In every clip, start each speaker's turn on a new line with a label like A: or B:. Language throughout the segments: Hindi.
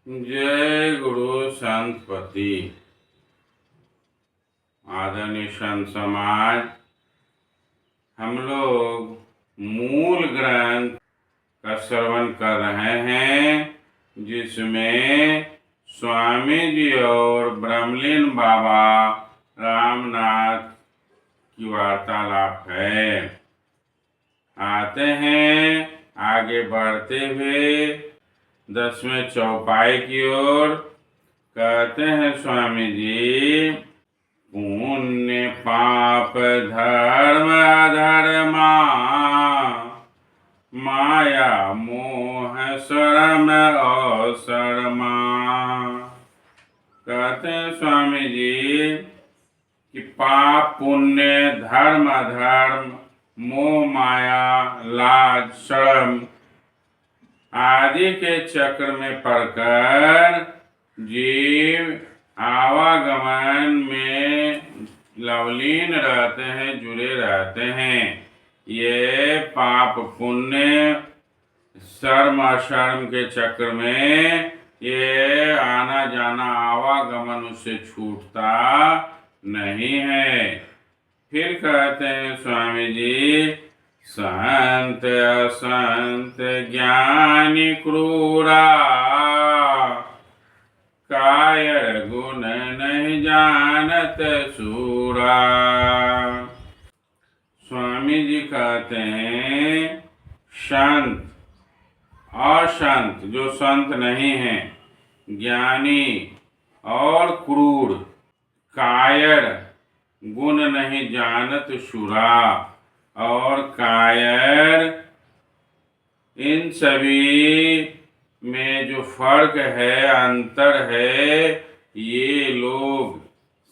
A: जय गुरु संतपति। आदरणीय संत समाज, हम लोग मूल ग्रंथ का श्रवण कर रहे हैं, जिसमें स्वामी जी और ब्रह्मलीन बाबा रामनाथ की वार्तालाप है। आते हैं आगे बढ़ते हुए 10वें चौपाई की ओर। कहते हैं स्वामी जी, पुण्य पाप धर्म अधर्मा, माया मोह शर्म अशर्मा। कहते हैं स्वामी जी कि पाप पुण्य धर्म अधर्म मोह माया लाज शर्म आदि के चक्र में पड़कर जीव आवागमन में लवलीन रहते हैं, जुड़े रहते हैं। ये पाप पुण्य शर्म अशर्म के चक्र में ये आना जाना आवागमन उससे छूटता नहीं है। फिर कहते हैं स्वामी जी, संत असंत ज्ञानी क्रूरा, कायर गुण नहीं जानत सूरा। स्वामी जी कहते हैं, संत असंत जो संत नहीं है, ज्ञानी और क्रूर, कायर गुण नहीं जानत सुरा और कायर, इन सभी में जो फर्क है, अंतर है, ये लोग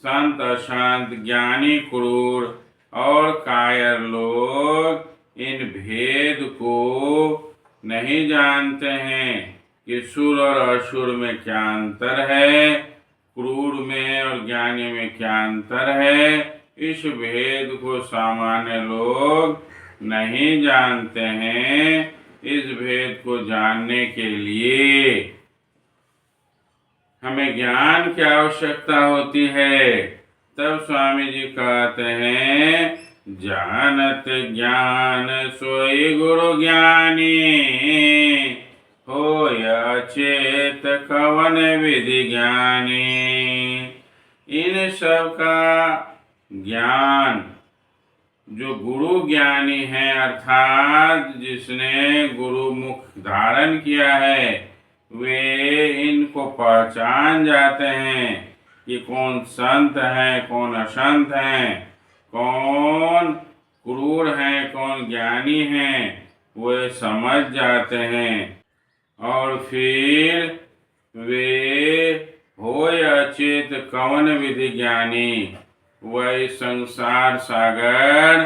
A: संत असंत ज्ञानी क्रूर और कायर लोग इन भेद को नहीं जानते हैं कि सुर और असुर में क्या अंतर है, क्रूर में और ज्ञानी में क्या अंतर है। इस भेद को सामान्य लोग नहीं जानते हैं। इस भेद को जानने के लिए हमें ज्ञान की आवश्यकता होती है। तब स्वामी जी कहते हैं, जानत ज्ञान सोई गुरु ज्ञानी, होय अचेत कवन विधि ज्ञानी। इन सब का ज्ञान जो गुरु ज्ञानी है, अर्थात जिसने गुरु मुख धारण किया है, वे इनको पहचान जाते हैं कि कौन संत है, कौन असंत है, कौन क्रूर है, कौन ज्ञानी है, वे समझ जाते हैं। और फिर वे होय अचेत कवन विधि ज्ञानी, वह संसार सागर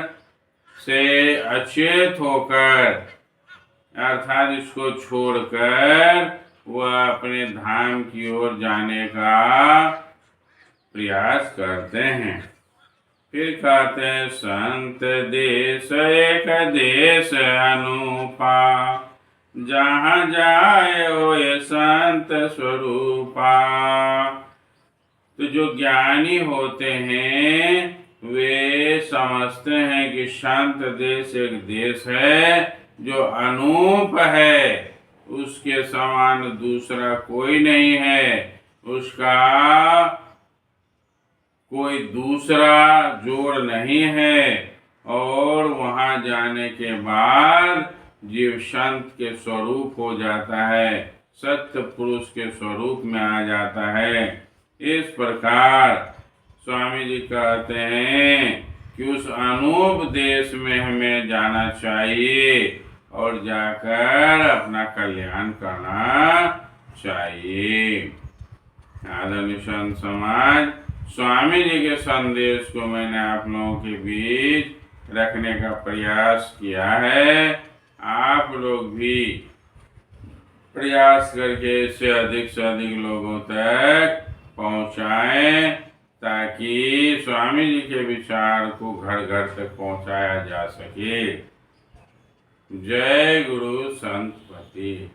A: से अचेत होकर, अर्थात इसको छोड़कर वह अपने धाम की ओर जाने का प्रयास करते हैं। फिर कहते हैं, संत देश एक देश अनुपा, जहाँ जाए होए संत स्वरूपा। तो जो ज्ञानी होते हैं वे समझते हैं कि संत देश एक देश है जो अनूप है, उसके समान दूसरा कोई नहीं है, उसका कोई दूसरा जोड़ नहीं है। और वहाँ जाने के बाद जीव संत के स्वरूप हो जाता है, सत्य पुरुष के स्वरूप में आ जाता है। इस प्रकार स्वामी जी कहते हैं कि उस अनूप देश में हमें जाना चाहिए और जाकर अपना कल्याण करना चाहिए। आदरणीय संत समाज, स्वामी जी के संदेश को मैंने आप लोगों के बीच रखने का प्रयास किया है। आप लोग भी प्रयास करके इसे अधिक से अधिक लोगों तक पहुंचाएं, ताकि स्वामी जी के विचार को घर घर तक पहुंचाया जा सके। जय गुरु संतपति।